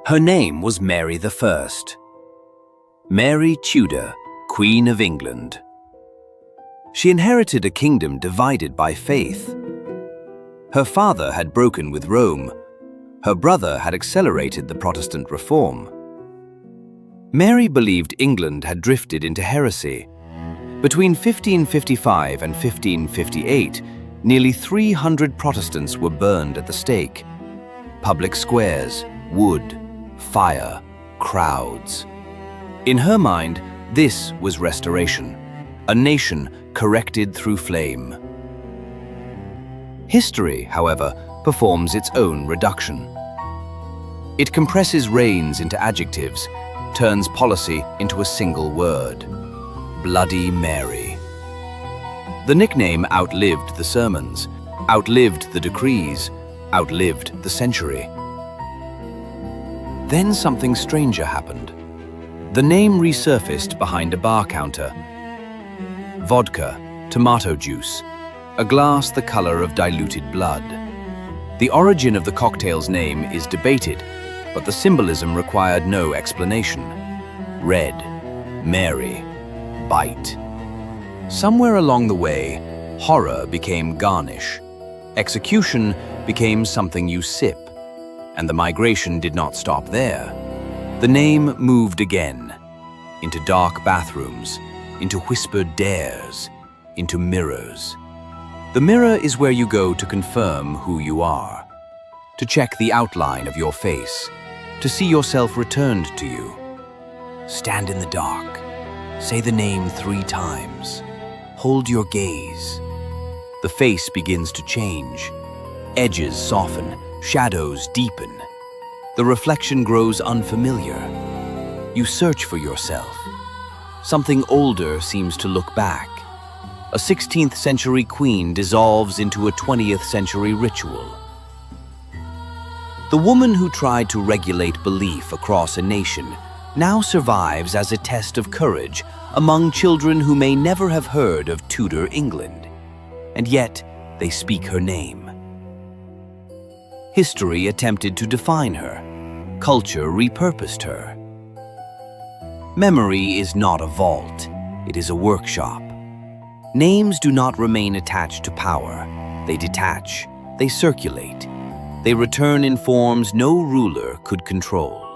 Her name was Mary I. Mary Tudor, Queen of England. She inherited a kingdom divided by faith. Her father had broken with Rome. Her brother had accelerated the Protestant reform. Mary believed England had drifted into heresy. Between 1555 and 1558, nearly 300 Protestants were burned at the stake. Public squares, wood, fire, crowds. In her mind, this was restoration, a nation corrected through flame. History, however, performs its own reduction. It compresses reigns into adjectives, turns policy into a single word: Bloody Mary. The nickname outlived the sermons, outlived the decrees, outlived the century. Then something stranger happened. The name resurfaced behind a bar counter. Vodka, tomato juice, a glass the color of diluted blood. The origin of the cocktail's name is debated, but the symbolism required no explanation. Red, Mary, bite. Somewhere along the way, horror became garnish. Execution became something you sip. And the migration did not stop there. The name moved again, into dark bathrooms, into whispered dares, into mirrors. The mirror is where you go to confirm who you are, to check the outline of your face, to see yourself returned to you. Stand in the dark, say the name 3 times, hold your gaze. The face begins to change. Edges soften, shadows deepen. The reflection grows unfamiliar. You search for yourself. Something older seems to look back. A 16th century queen dissolves into a 20th century ritual. The woman who tried to regulate belief across a nation now survives as a test of courage among children who may never have heard of Tudor England. And yet, they speak her name. History attempted to define her. Culture repurposed her. Memory is not a vault. It is a workshop. Names do not remain attached to power. They detach. They circulate. They return in forms no ruler could control.